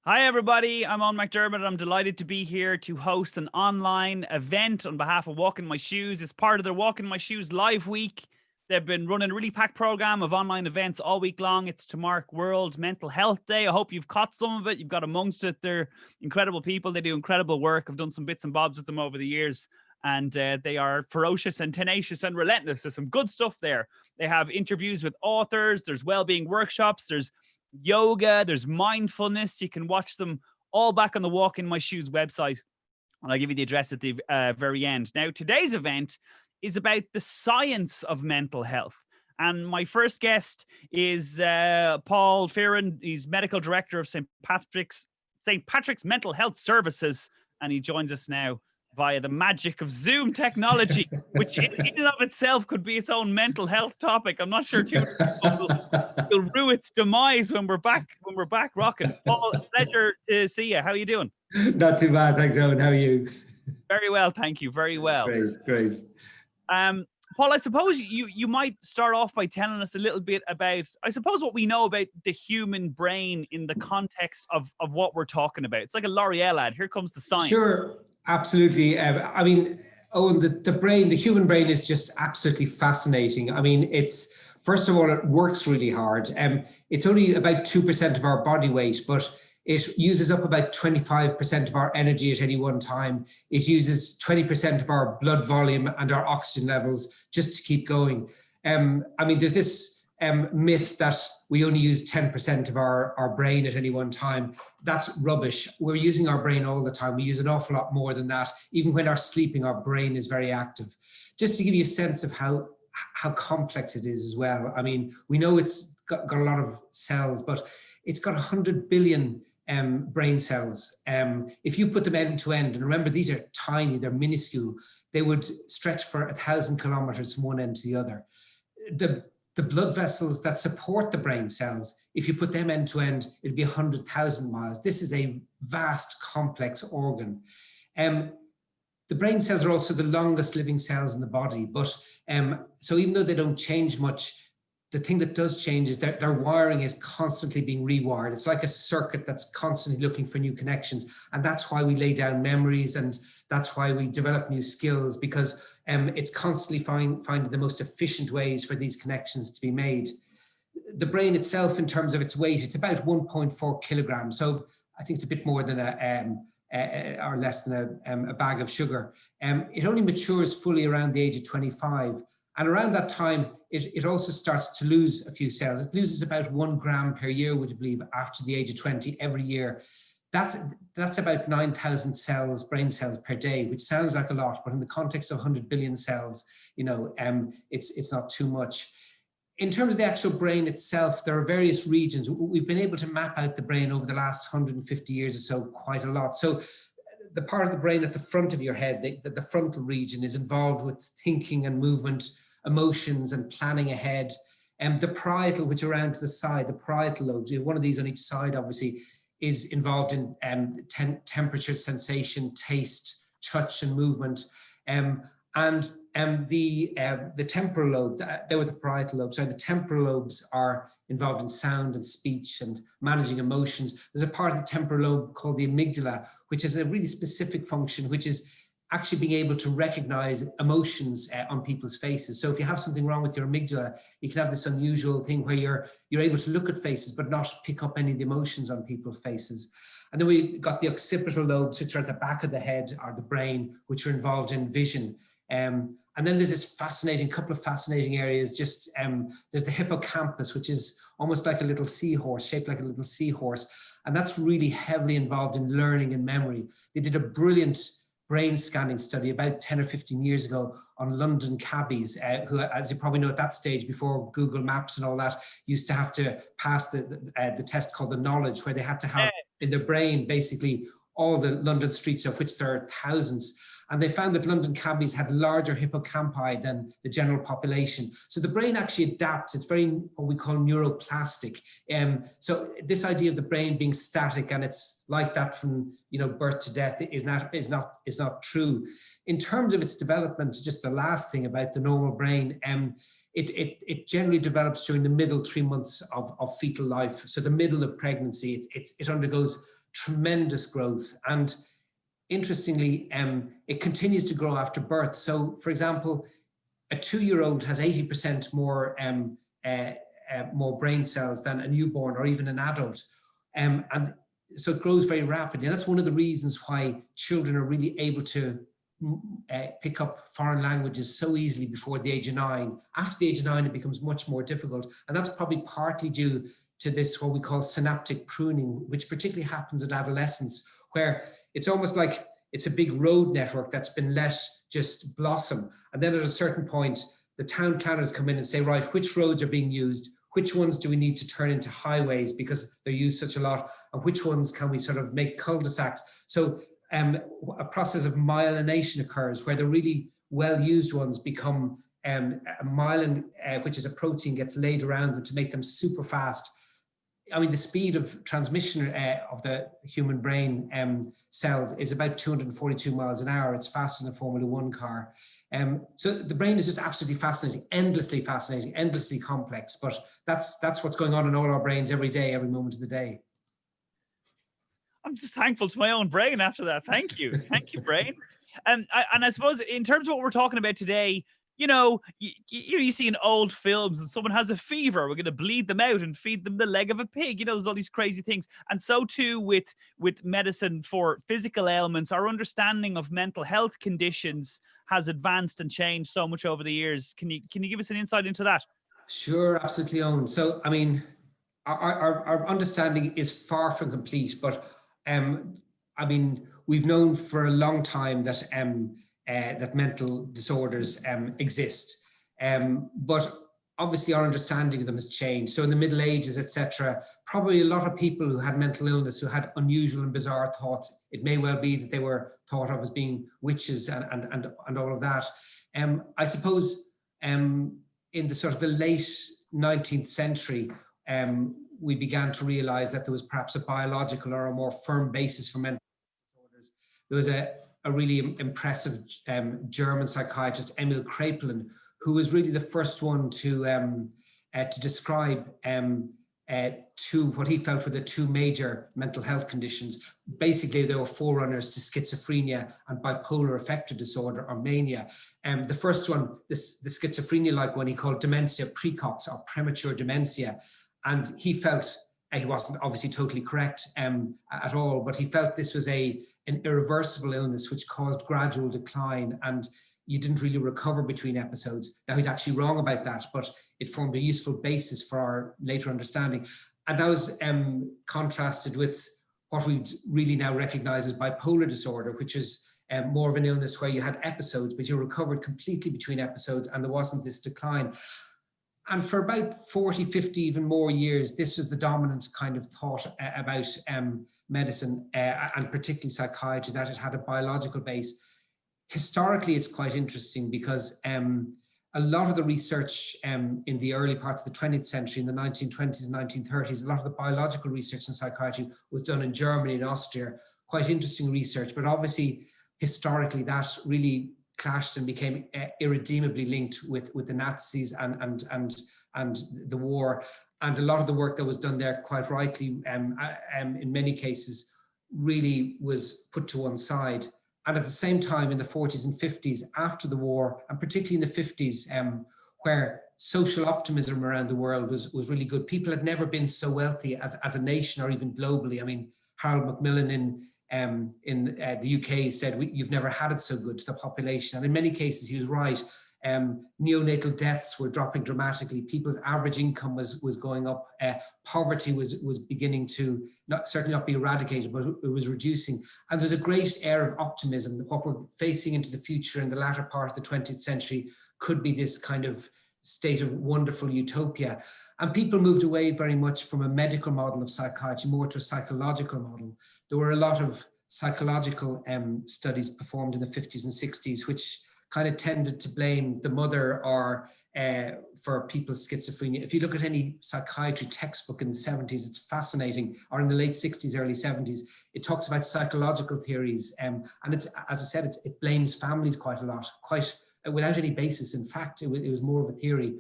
Hi everybody, I'm Eoghan McDermott. I'm delighted to be here to host an online event on behalf of Walk in My Shoes. It's part of their Walk in My Shoes live week. They've been running a really packed program of online events all week long. It's to mark World Mental Health Day. I hope you've caught some of it. You've got amongst it. They're incredible people. They do incredible work. I've done some bits and bobs with them over the years, and they are ferocious and tenacious and relentless. There's some good stuff there. They have interviews with authors. There's well-being workshops. There's yoga, there's mindfulness. You can watch them all back on the Walk in My Shoes website, and I'll give you the address at the very end. Now, today's event is about the science of mental health, and my first guest is Paul Fearon. He's medical director of St. Patrick's Mental Health Services, and he joins us now via the magic of Zoom technology, which in and of itself could be its own mental health topic. I'm not sure too many people will rue its demise when we're back rocking. Paul, pleasure to see you. How are you doing? Not too bad, thanks, Owen. How are you? Very well, thank you. Very well. Great. Paul, I suppose you might start off by telling us a little bit about, I suppose, what we know about the human brain in the context of what we're talking about. It's like a L'Oreal ad. Here comes the science. Sure, absolutely. I mean, Owen, the human brain is just absolutely fascinating. I mean, first of all, it works really hard. It's only about 2% of our body weight, but it uses up about 25% of our energy at any one time. It uses 20% of our blood volume and our oxygen levels just to keep going. I mean, there's this myth that we only use 10% of our brain at any one time. That's rubbish. We're using our brain all the time. We use an awful lot more than that. Even when we're sleeping, our brain is very active. Just to give you a sense of how complex it is as well. I mean, we know it's got a lot of cells, but it's got 100 billion brain cells. If you put them end to end, and remember, these are tiny, they're minuscule, they would stretch for 1,000 kilometers from one end to the other. The blood vessels that support the brain cells, if you put them end to end, it'd be 100,000 miles. This is a vast, complex organ. The brain cells are also the longest living cells in the body, but so even though they don't change much, the thing that does change is their wiring is constantly being rewired. It's like a circuit that's constantly looking for new connections. And that's why we lay down memories, and that's why we develop new skills, because it's constantly finding the most efficient ways for these connections to be made. The brain itself, in terms of its weight, it's about 1.4 kilograms. So I think it's a bit more than or less than a bag of sugar. It only matures fully around the age of 25. And around that time, it also starts to lose a few cells. It loses about 1 gram per year, would you believe, after the age of 20 every year. That's about 9,000 cells, brain cells per day, which sounds like a lot, but in the context of 100 billion cells, it's not too much. In terms of the actual brain itself, there are various regions. We've been able to map out the brain over the last 150 years or so quite a lot. So the part of the brain at the front of your head, the frontal region, is involved with thinking and movement, emotions and planning ahead. The parietal, which are around to the side, the parietal lobes, you have one of these on each side, obviously, is involved in temperature, sensation, taste, touch and movement. And the temporal lobe, they were the parietal lobes, the temporal lobes are involved in sound and speech and managing emotions. There's a part of the temporal lobe called the amygdala, which has a really specific function, which is actually being able to recognize emotions on people's faces. So if you have something wrong with your amygdala, you can have this unusual thing where you're able to look at faces but not pick up any of the emotions on people's faces. And then we got the occipital lobes, which are at the back of the head, or the brain, which are involved in vision. And then there's this couple of fascinating areas. Just there's the hippocampus, which is almost like a little seahorse, shaped like a little seahorse. And that's really heavily involved in learning and memory. They did a brilliant brain scanning study about 10 or 15 years ago on London cabbies, who, as you probably know, at that stage, before Google Maps and all that, used to have to pass the test called the knowledge, where they had to have in their brain basically all the London streets, of which there are thousands. And they found that London cabbies had larger hippocampi than the general population. So the brain actually adapts. It's very what we call neuroplastic. So this idea of the brain being static and it's like that from birth to death is not true. In terms of its development, just the last thing about the normal brain, it generally develops during the middle 3 months of fetal life. So the middle of pregnancy, it undergoes tremendous growth. And interestingly, it continues to grow after birth. So, for example, a 2-year-old has 80% more brain cells than a newborn or even an adult. And so it grows very rapidly. And that's one of the reasons why children are really able to pick up foreign languages so easily before the age of 9. After the age of 9, it becomes much more difficult. And that's probably partly due to this, what we call synaptic pruning, which particularly happens in adolescence, where it's almost like it's a big road network that's been let just blossom. And then at a certain point, the town planners come in and say, right, which roads are being used? Which ones do we need to turn into highways because they're used such a lot? And which ones can we sort of make cul-de-sacs? So a process of myelination occurs where the really well-used ones become a myelin, which is a protein, gets laid around them to make them super fast. I mean, the speed of transmission of the human brain cells is about 242 miles an hour. It's faster than a Formula One car. So the brain is just absolutely fascinating, endlessly complex. But that's what's going on in all our brains every day, every moment of the day. I'm just thankful to my own brain after that. Thank you. Thank you, brain. And I suppose in terms of what we're talking about today, you know, you see in old films and someone has a fever, we're going to bleed them out and feed them the leg of a pig. You know, there's all these crazy things. And so too with medicine for physical ailments, our understanding of mental health conditions has advanced and changed so much over the years. Can you give us an insight into that? Sure, absolutely, Owen. So, I mean, our understanding is far from complete, but I mean, we've known for a long time that that mental disorders exist, but obviously our understanding of them has changed. So in the Middle Ages, etc., probably a lot of people who had mental illness, who had unusual and bizarre thoughts, it may well be that they were thought of as being witches and all of that. I suppose in the sort of the late 19th century, we began to realize that there was perhaps a biological or a more firm basis for mental disorders. There was a really impressive German psychiatrist, Emil Kraepelin, who was really the first one to describe what he felt were the two major mental health conditions. Basically, they were forerunners to schizophrenia and bipolar affective disorder or mania. The first one, the schizophrenia-like one, he called dementia precox or premature dementia. And he felt, he wasn't obviously totally correct at all, but he felt this was an irreversible illness which caused gradual decline and you didn't really recover between episodes. Now he's actually wrong about that, but it formed a useful basis for our later understanding. And that was contrasted with what we'd really now recognize as bipolar disorder, which is more of an illness where you had episodes, but you recovered completely between episodes and there wasn't this decline. And for about 40, 50, even more years, this was the dominant kind of thought about medicine and particularly psychiatry, that it had a biological base. Historically, it's quite interesting because a lot of the research in the early parts of the 20th century, in the 1920s and 1930s, a lot of the biological research in psychiatry was done in Germany and Austria. Quite interesting research, but obviously, historically, that really clashed and became irredeemably linked with the Nazis and the war. And a lot of the work that was done there, quite rightly, in many cases, really was put to one side. And at the same time, in the 40s and 50s, after the war, and particularly in the 50s, where social optimism around the world was really good. People had never been so wealthy as a nation or even globally. I mean, Harold Macmillan in the UK said, you've never had it so good to the population. And in many cases, he was right. Neonatal deaths were dropping dramatically. People's average income was going up. Poverty was beginning to certainly not be eradicated, but it was reducing. And there's a great air of optimism that what we're facing into the future in the latter part of the 20th century could be this kind of state of wonderful utopia. And people moved away very much from a medical model of psychiatry, more to a psychological model. There were a lot of psychological studies performed in the 50s and 60s, which kind of tended to blame the mother or for people's schizophrenia. If you look at any psychiatry textbook in the 70s, it's fascinating, or in the late 60s, early 70s, it talks about psychological theories. And it's, as I said, it blames families quite a lot, quite without any basis. In fact, it was more of a theory.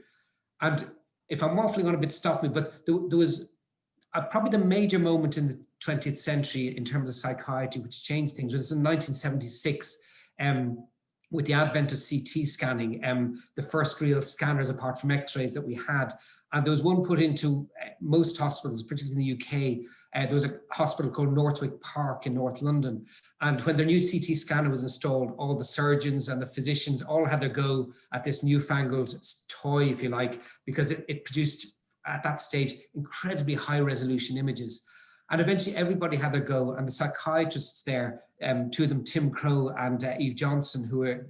And if I'm waffling on a bit, stop me, but there was probably the major moment in the 20th century in terms of psychiatry, which changed things, was in 1976, with the advent of CT scanning, the first real scanners apart from x-rays that we had. And there was one put into most hospitals, particularly in the UK. There was a hospital called Northwick Park in North London. And when their new CT scanner was installed, all the surgeons and the physicians all had their go at this newfangled toy, if you like, because it produced, at that stage, incredibly high resolution images. And eventually everybody had their go, and the psychiatrists there, two of them, Tim Crowe and Eve Johnson, who are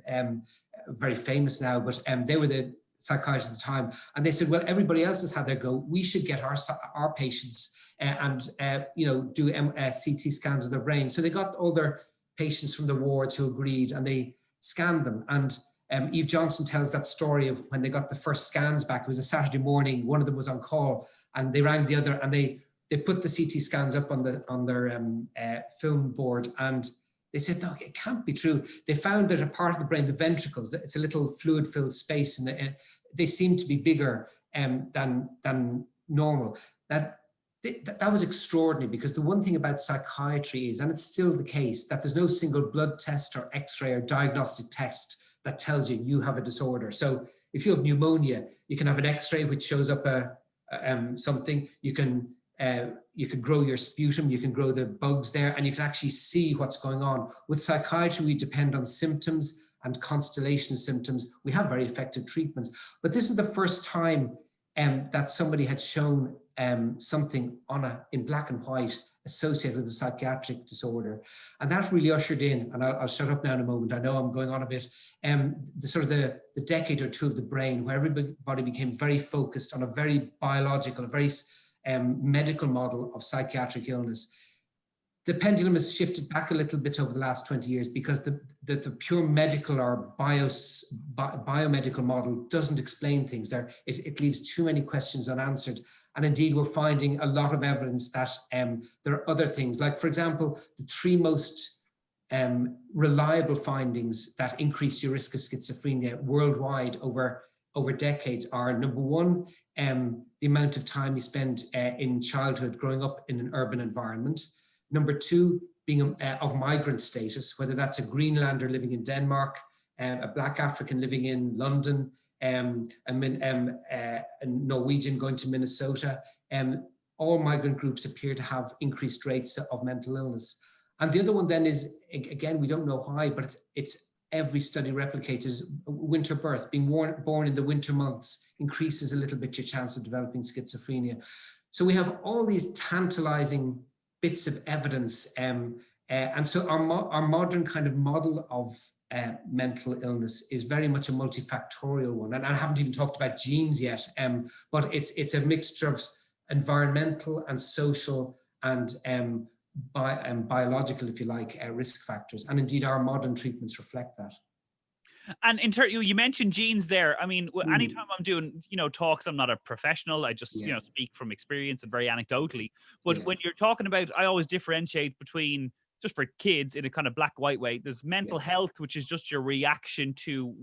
very famous now, but they were the psychiatrists at the time. And they said, well, everybody else has had their go. We should get our patients and do CT scans of their brain. So they got all their patients from the wards who agreed, and they scanned them. And Eve Johnson tells that story of when they got the first scans back. It was a Saturday morning. One of them was on call, and they rang the other, and they put the CT scans up on their film board, and they said, no, it can't be true. They found that a part of the brain, the ventricles, it's a little fluid-filled space, and they seem to be bigger than normal. That was extraordinary, because the one thing about psychiatry is, and it's still the case, that there's no single blood test or x-ray or diagnostic test that tells you have a disorder. So if you have pneumonia, you can have an x-ray which shows up something. You can grow your sputum, you can grow the bugs there, and you can actually see what's going on. With psychiatry, we depend on symptoms and constellation of symptoms. We have very effective treatments, but this is the first time that somebody had shown something in black and white associated with a psychiatric disorder. And that really ushered in, and I'll shut up now in a moment, I know I'm going on a bit, the decade or two of the brain where everybody became very focused on a very biological, a very medical model of psychiatric illness. The pendulum has shifted back a little bit over the last 20 years, because the pure medical or biomedical model doesn't explain things. It leaves too many questions unanswered. And indeed, we're finding a lot of evidence that there are other things, like, for example, the three most reliable findings that increase your risk of schizophrenia worldwide over decades are, number one, the amount of time you spend in childhood growing up in an urban environment. Number two, being of migrant status, whether that's a Greenlander living in Denmark, a Black African living in London, a Norwegian going to Minnesota. All migrant groups appear to have increased rates of mental illness. And the other one then is, again, we don't know why, but it's every study replicates, is winter birth. Being born in the winter months increases a little bit your chance of developing schizophrenia. So we have all these tantalizing bits of evidence. And so our modern kind of model of mental illness is very much a multifactorial one. And I haven't even talked about genes yet, but it's a mixture of environmental and social and biological, if you like, risk factors. And indeed, our modern treatments reflect that. And you mentioned genes there. I mean, anytime I'm doing, talks, I'm not a professional. I just, speak from experience and very anecdotally. But when you're talking about, I always differentiate between, just for kids in a kind of black-white way, there's mental health, which is just your reaction to,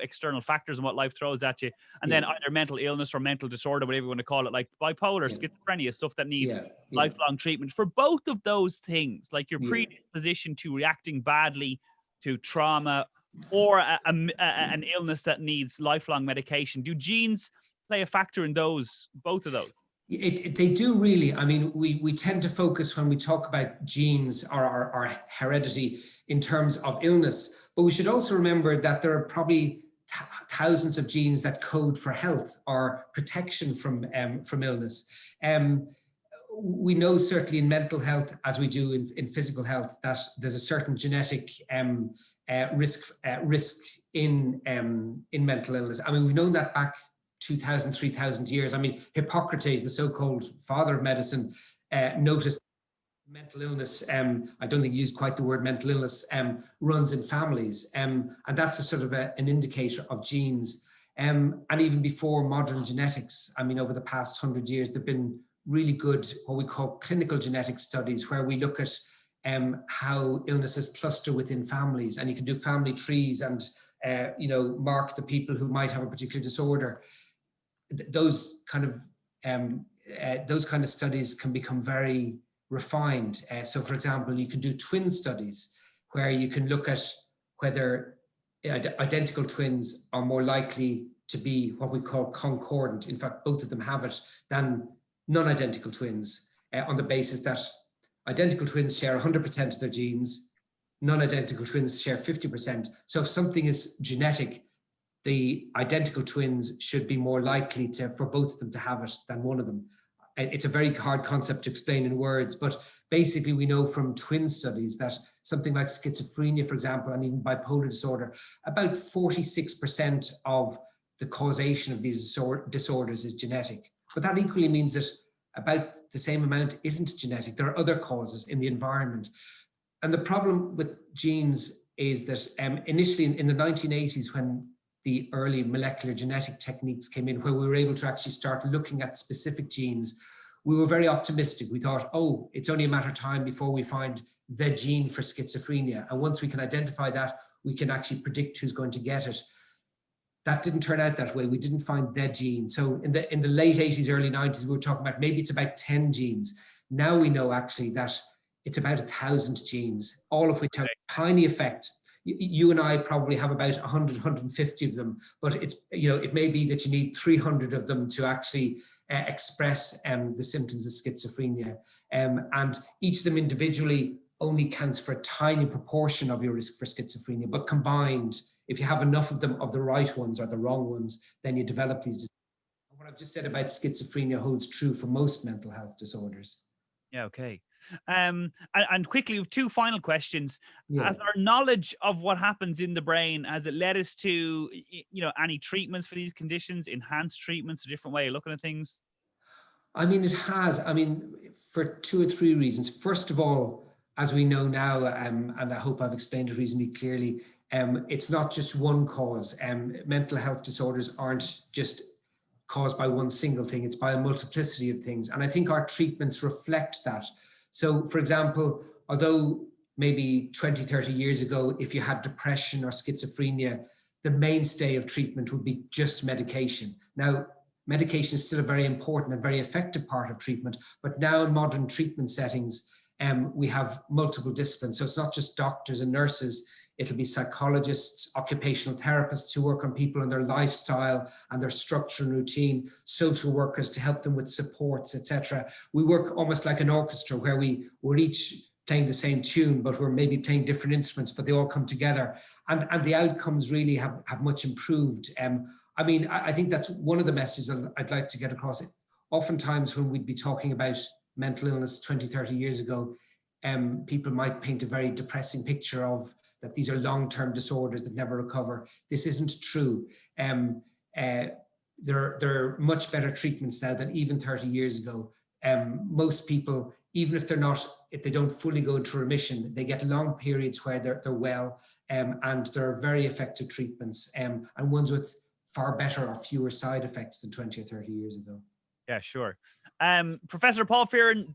external factors and what life throws at you. And then either mental illness or mental disorder, whatever you want to call it, like bipolar, schizophrenia, stuff that needs lifelong treatment. For both of those things, like your predisposition to reacting badly to trauma or an illness that needs lifelong medication, do genes play a factor in both of those? They do really. I mean, we tend to focus when we talk about genes or our heredity in terms of illness, but we should also remember that there are probably thousands of genes that code for health or protection from illness. We know certainly in mental health, as we do in physical health, that there's a certain genetic risk in mental illness. I mean, we've known that back 2,000, 3,000 years. I mean, Hippocrates, the so-called father of medicine, noticed mental illness, I don't think he used quite the word mental illness, runs in families. And that's a sort of an indicator of genes. And even before modern genetics, I mean, over the past 100 years, there've been really good, what we call clinical genetic studies, where we look at how illnesses cluster within families. And you can do family trees and, mark the people who might have a particular disorder. Those kind of studies can become very refined. So for example, you can do twin studies where you can look at whether identical twins are more likely to be what we call concordant. In fact, both of them have it, than non-identical twins, on the basis that identical twins share 100% of their genes, non-identical twins share 50%. So if something is genetic, the identical twins should be more likely for both of them to have it than one of them. It's a very hard concept to explain in words, but basically we know from twin studies that something like schizophrenia, for example, and even bipolar disorder, about 46% of the causation of these disorders is genetic. But that equally means that about the same amount isn't genetic. There are other causes in the environment. And the problem with genes is that initially in the 1980s, when the early molecular genetic techniques came in, where we were able to actually start looking at specific genes, we were very optimistic. We thought, oh, it's only a matter of time before we find the gene for schizophrenia. And once we can identify that, we can actually predict who's going to get it. That didn't turn out that way. We didn't find the gene. So in the late 80s, early 90s, we were talking about maybe it's about 10 genes. Now we know actually that it's about 1,000 genes, all of which have a tiny effect. You and I probably have about 100, 150 of them, but it's, it may be that you need 300 of them to actually express the symptoms of schizophrenia. And each of them individually only counts for a tiny proportion of your risk for schizophrenia, but combined, if you have enough of them, of the right ones or the wrong ones, then you develop these. What I've just said about schizophrenia holds true for most mental health disorders. Yeah, okay. And quickly, two final questions. Yeah. As our knowledge of what happens in the brain, has it led us to, any treatments for these conditions, enhanced treatments, a different way of looking at things? I mean, it has. I mean, for 2 or 3 reasons. First of all, as we know now, and I hope I've explained it reasonably clearly, it's not just one cause. Mental health disorders aren't just caused by one single thing. It's by a multiplicity of things. And I think our treatments reflect that. So, for example, although maybe 20, 30 years ago, if you had depression or schizophrenia, the mainstay of treatment would be just medication. Now, medication is still a very important and very effective part of treatment, but now in modern treatment settings, we have multiple disciplines. So it's not just doctors and nurses, it'll be psychologists, occupational therapists who work on people and their lifestyle and their structure and routine, social workers to help them with supports, etc. We work almost like an orchestra where we're each playing the same tune, but we're maybe playing different instruments, but they all come together. And the outcomes really have much improved. I mean, I think that's one of the messages I'd like to get across. Oftentimes when we'd be talking about mental illness 20, 30 years ago, people might paint a very depressing picture of that these are long-term disorders that never recover. This isn't true. There are much better treatments now than even 30 years ago. Most people, even if they don't fully go into remission, they get long periods where they're well, and there are very effective treatments, and ones with far better or fewer side effects than 20 or 30 years ago. Yeah, sure. Professor Paul Fearon,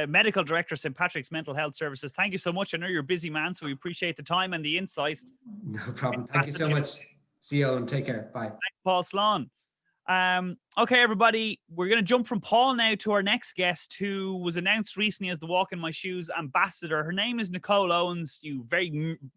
Medical Director, St. Patrick's Mental Health Services. Thank you so much. I know you're a busy man, so we appreciate the time and the insight. No problem. Thank you so much. See you, and take care. Bye. Thanks, Paul Sloan. Okay, everybody, we're going to jump from Paul now to our next guest, who was announced recently as the Walk in My Shoes ambassador. Her name is Nicole Owens. You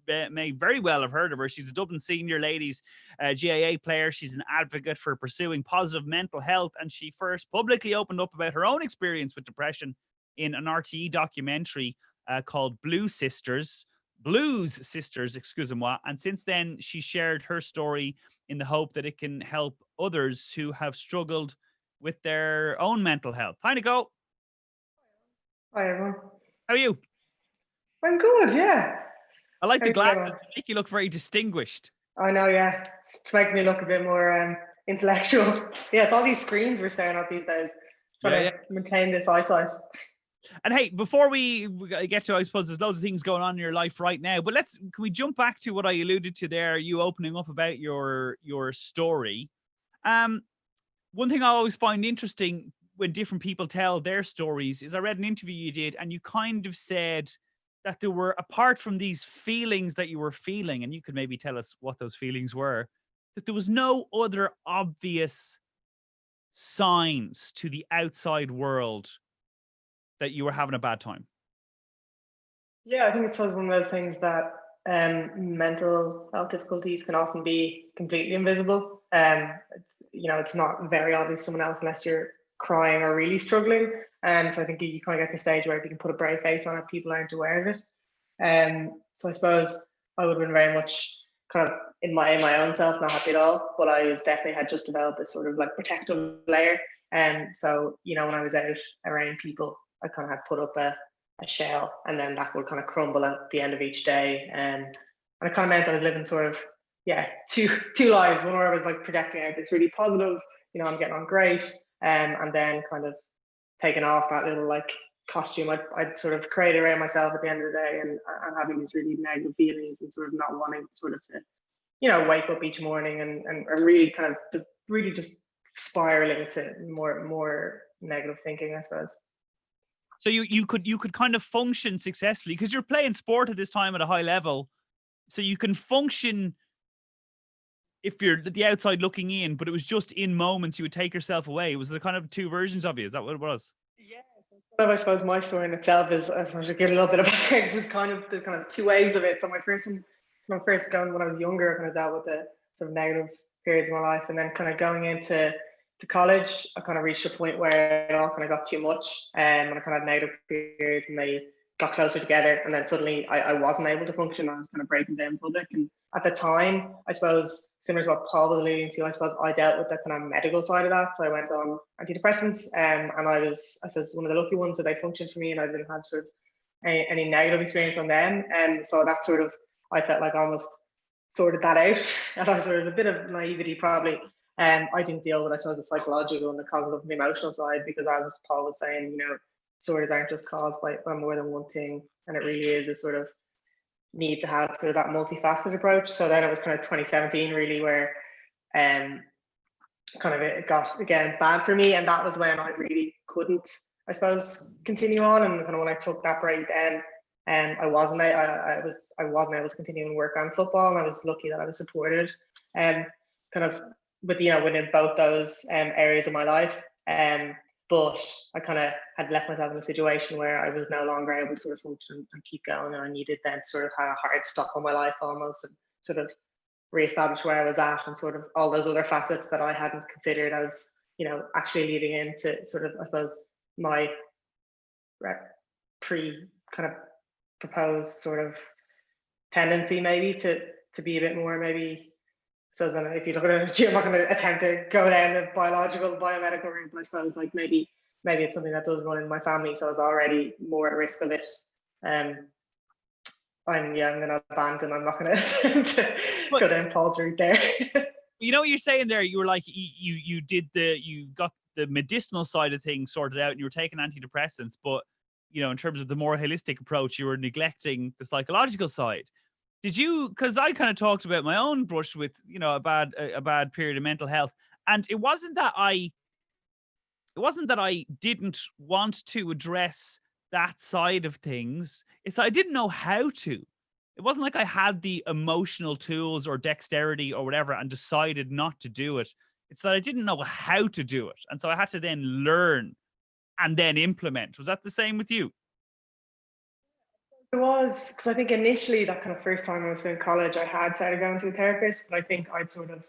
may very well have heard of her. She's a Dublin Senior Ladies GAA player. She's an advocate for pursuing positive mental health, and she first publicly opened up about her own experience with depression in an RTE documentary called Blues Sisters, excusez-moi. And since then, she shared her story in the hope that it can help others who have struggled with their own mental health. Hi, Nicole. Hi, everyone. How are you? I'm good, yeah. I like the glasses. They make you look very distinguished. I know, yeah. It's to make me look a bit more intellectual. Yeah, it's all these screens we're staring at these days. Trying to maintain this eyesight. And hey, before we get to, I suppose there's loads of things going on in your life right now, but can we jump back to what I alluded to there, you opening up about your story. One thing I always find interesting when different people tell their stories is I read an interview you did, and you kind of said that there were, apart from these feelings that you were feeling, and you could maybe tell us what those feelings were, that there was no other obvious signs to the outside world that you were having a bad time? Yeah, I think it's one of those things that mental health difficulties can often be completely invisible. It's not very obvious to someone else unless you're crying or really struggling. So I think you kind of get to the stage where if you can put a brave face on it, people aren't aware of it. So I suppose I would have been very much kind of in my own self, not happy at all, but I was definitely had just developed this sort of like protective layer. And so, when I was out around people, I kind of had put up a shell, and then that would kind of crumble at the end of each day. And it kind of meant I was living sort of, two lives. One where I was like projecting out this really positive, I'm getting on great. And then kind of taking off that little like costume I'd sort of created around myself at the end of the day, and having these really negative feelings and sort of not wanting sort of to, wake up each morning and really kind of really just spiraling to more negative thinking, I suppose. So you could kind of function successfully because you're playing sport at this time at a high level. So you can function if you're at the outside looking in, but it was just in moments you would take yourself away. Was there kind of two versions of you? Is that what it was? Yeah. I suppose my story in itself is, I should give a little bit of background. There's kind of two waves of it. So my first gun when I was younger, I kind of dealt with the sort of negative periods of my life, and then kind of going into college, I kind of reached a point where it all kind of got too much, and I kind of had negative periods, and they got closer together, and then suddenly I wasn't able to function. I was kind of breaking down in public, and at the time, I suppose similar to what Paul was alluding to, I suppose I dealt with the kind of medical side of that. So I went on antidepressants, and I suppose one of the lucky ones that they functioned for me, and I didn't have sort of any negative experience on them, and so that sort of, I felt like almost sorted that out, and I sort of a bit of naivety probably. I didn't deal with, I suppose, the psychological and the cognitive and the emotional side, because as Paul was saying, disorders aren't just caused by more than one thing, and it really is a sort of need to have sort of that multifaceted approach. So then it was kind of 2017 really where kind of it got again bad for me, and that was when I really couldn't, I suppose, continue on. And kind of when I took that break, then I wasn't able to continue and work on football, and I was lucky that I was supported kind of with within both those areas of my life. But I kind of had left myself in a situation where I was no longer able to sort of function and keep going, and I needed then sort of a hard stop on my life almost, and sort of reestablish where I was at, and sort of all those other facets that I hadn't considered as actually leading into sort of, I suppose, my kind of proposed sort of tendency maybe to be a bit more maybe. So then if you look at it, I'm not going to attempt to go down the biomedical route, but I suppose like maybe it's something that does run in my family, so I was already more at risk of it. I'm going to abandon. I'm not going to go down Paul's route there. You know what you're saying there? You were like, you got the medicinal side of things sorted out, and you were taking antidepressants, but in terms of the more holistic approach, you were neglecting the psychological side. Did you? Because I kind of talked about my own brush with a bad period of mental health, and it wasn't that I didn't want to address that side of things. It's that I didn't know how to. It wasn't like I had the emotional tools or dexterity or whatever and decided not to do it. It's that I didn't know how to do it, and so I had to then learn and then implement. Was that the same with you? It was, because I think initially that kind of first time I was in college, I had started going to a therapist, but I think I'd sort of,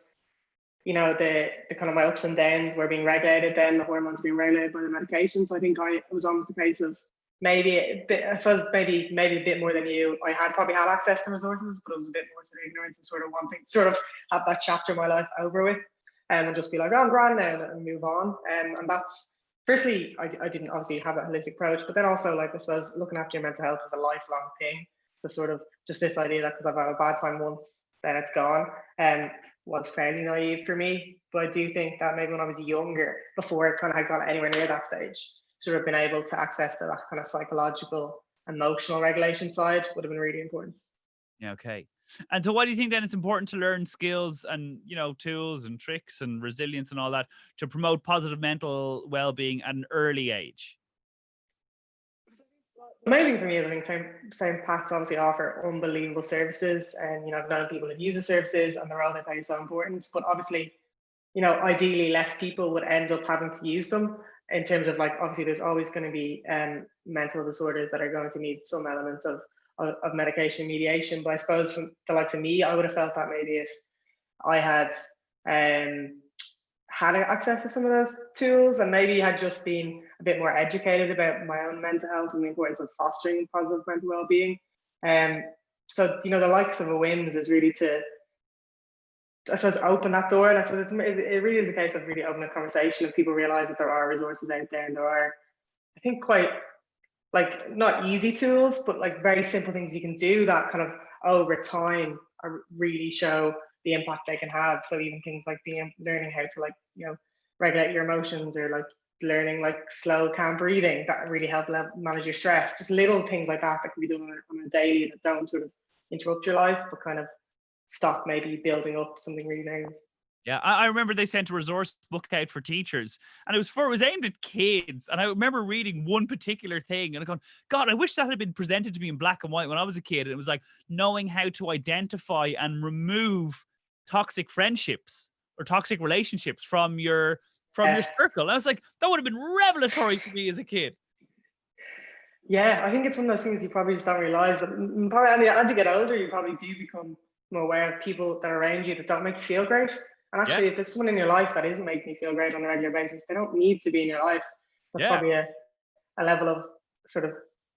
the kind of my ups and downs were being regulated, then the hormones being regulated by the medication. So I think it was almost a case of maybe a bit, I suppose maybe a bit more than you. I had probably had access to resources, but it was a bit more sort of ignorance and sort of wanting to sort of have that chapter of my life over with, and just be like, oh, I'm grand now, and move on. And that's, firstly, I didn't obviously have that holistic approach, but then also, like, I suppose looking after your mental health is a lifelong thing. So sort of just this idea that because I've had a bad time once, then it's gone, was fairly naive for me. But I do think that maybe when I was younger, before I kind of had got anywhere near that stage, sort of been able to access that kind of psychological, emotional regulation side would have been really important. Yeah, okay. And so why do you think then it's important to learn skills and, tools and tricks and resilience and all that to promote positive mental well-being at an early age? The main thing for me is I think St. Pat's obviously offer unbelievable services, and I've known people who've used the services and the role they play is so important. But obviously, ideally less people would end up having to use them. in terms of like, obviously there's always going to be mental disorders that are going to need some elements of medication mediation. But I suppose from the likes of me, I would have felt that maybe if I had had access to some of those tools, and maybe had just been a bit more educated about my own mental health and the importance of fostering positive mental well-being. So, you know, the likes of a WIMS is really to, I suppose, open that door. And I suppose it really is a case of really opening a conversation, and people realize that there are resources out there, and there are, I think, quite like not easy tools, but like very simple things you can do that kind of over time are really show the impact they can have. So even things like learning how to, like, you know, regulate your emotions, or like learning like slow, calm breathing that really help manage your stress. Just little things like that that can be done on a daily, that don't sort of interrupt your life, but kind of stop maybe building up something really negative. Yeah, I remember they sent a resource book out for teachers, and it was aimed at kids. And I remember reading one particular thing and going, God, I wish that had been presented to me in black and white when I was a kid. And it was like knowing how to identify and remove toxic friendships or toxic relationships from your circle. And I was like, that would have been revelatory to me as a kid. Yeah, I think it's one of those things you probably just don't realize that probably as you get older, you probably do become more aware of people that are around you that don't make you feel great. And actually, if there's someone in your life that isn't making you feel great on a regular basis, they don't need to be in your life. That's probably a level of sort of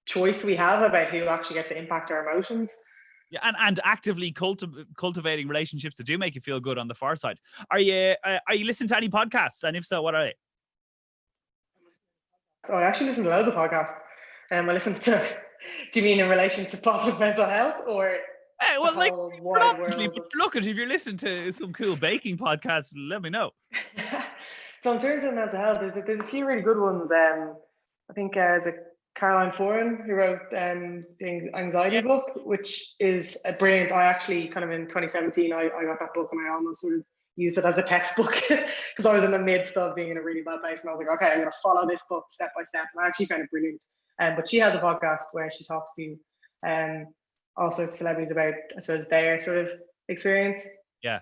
choice we have about who actually gets to impact our emotions. Yeah, and actively cultivating relationships that do make you feel good on the far side. Are you listening to any podcasts? And if so, what are they? So I actually listen to loads of podcasts. I listen to, do you mean in relation to positive mental health, or well, like, wide world? But look, if you're listening to some cool baking podcasts, let me know. So in terms of mental health, there's a few really good ones. I think it's a Caroline Fearon who wrote the anxiety book, which is brilliant. I actually kind of in 2017, I got that book, and I almost sort of used it as a textbook because I was in the midst of being in a really bad place, and I was like, okay, I'm going to follow this book step by step. And I actually found it brilliant. But she has a podcast where she talks to all sorts of celebrities about, I suppose, their sort of experience. Yeah.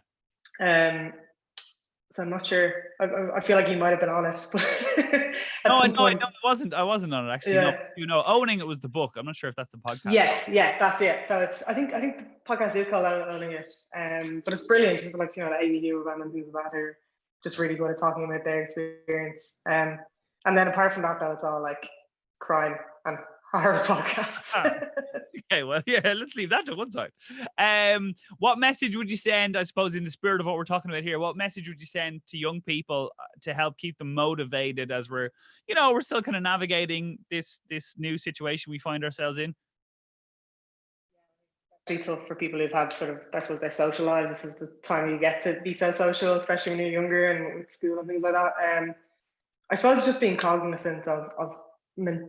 So I'm not sure. I feel like you might have been on it, but no, I wasn't. I wasn't on it actually. Yeah. No, you know, Owning It was the book. I'm not sure if that's the podcast. Yes, yeah, that's it. So it's I think the podcast is called Owning It. But it's brilliant. Just like, you know, the Amy Eoghan and things like that are just really good at talking about their experience. And then apart from that, though, it's all like crime and horror podcasts. Okay, well, yeah, let's leave that to one side. What message would you send, I suppose, in the spirit of what we're talking about here, what message would you send to young people to help keep them motivated as we're still kind of navigating this new situation we find ourselves in? It's tough for people who've had sort of, I suppose, their social lives. This is the time you get to be so social, especially when you're younger and with school and things like that. I suppose just being cognizant of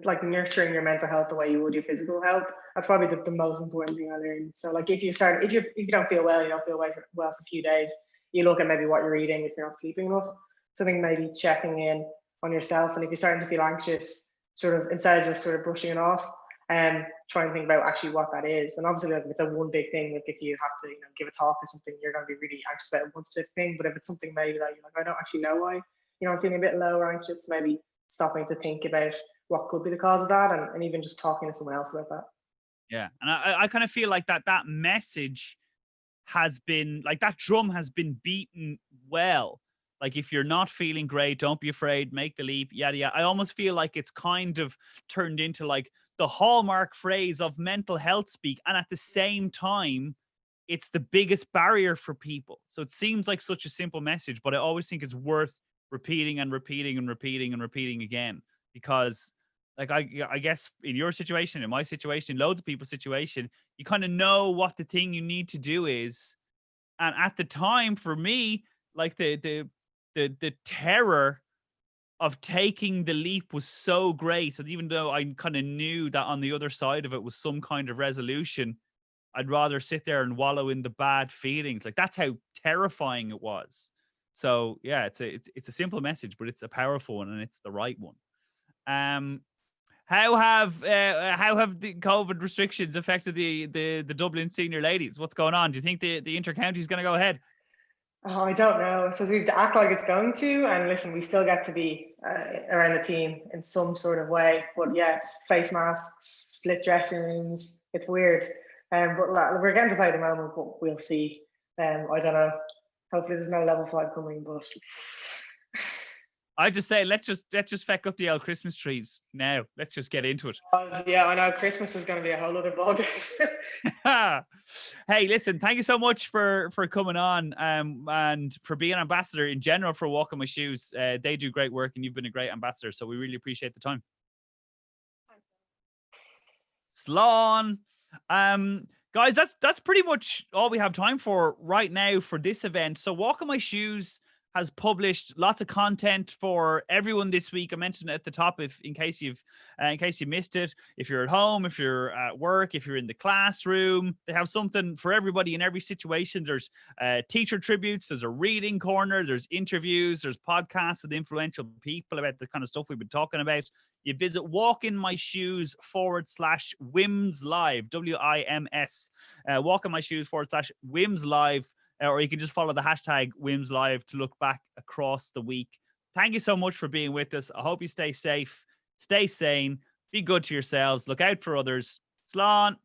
like nurturing your mental health the way you would your physical health. That's probably the most important thing I learned. So like if you don't feel well, you don't feel well for a few days, you look at maybe what you're eating if you're not sleeping enough. So I think maybe checking in on yourself, and if you're starting to feel anxious, sort of instead of just sort of brushing it off, and try and think about actually what that is. And obviously, like, if it's a one big thing, like if you have to, give a talk or something, you're going to be really anxious about one specific thing. But if it's something maybe that you're like, I don't actually know why, I'm feeling a bit low or anxious, maybe stopping to think about what could be the cause of that, and even just talking to someone else about that. Yeah, and I kind of feel like that message has been, like, that drum has been beaten well. Like, if you're not feeling great, don't be afraid, make the leap, yada, yada. I almost feel like it's kind of turned into like the hallmark phrase of mental health speak. And at the same time, it's the biggest barrier for people. So it seems like such a simple message, but I always think it's worth repeating and repeating and repeating and repeating again. Because, like, I guess in your situation, in my situation, loads of people's situation, you kind of know what the thing you need to do is. And at the time, for me, like the terror of taking the leap was so great that even though I kind of knew that on the other side of it was some kind of resolution, I'd rather sit there and wallow in the bad feelings. Like, that's how terrifying it was. So yeah, it's a simple message, but it's a powerful one, and it's the right one. How have the COVID restrictions affected the Dublin senior ladies? What's going on? Do you think the inter-county is going to go ahead? Oh, I don't know. So we have to act like it's going to, and listen, we still get to be around the team in some sort of way. But yeah, it's face masks, split dressing rooms. It's weird. But we're getting to play at the moment, but we'll see. I don't know. Hopefully, there's no level 5 coming, but. I just say let's just feck up the old Christmas trees now. Let's just get into it. Yeah, I know Christmas is going to be a whole other ballgame. Hey, listen, thank you so much for coming on and for being ambassador in general for Walking My Shoes. They do great work and you've been a great ambassador, so we really appreciate the time. Slán. Guys, that's pretty much all we have time for right now for this event. So Walking My Shoes has published lots of content for everyone this week. I mentioned it at the top, in case you missed it. If you're at home, if you're at work, if you're in the classroom, they have something for everybody in every situation. There's teacher tributes, there's a reading corner, there's interviews, there's podcasts with influential people about the kind of stuff we've been talking about. You visit walkinmyshoes.com/WIMS Live, WIMS, walkinmyshoes.com/WIMS Live. Or you can just follow the hashtag WIMS Live to look back across the week. Thank you so much for being with us. I hope you stay safe, stay sane, be good to yourselves, look out for others. Slán.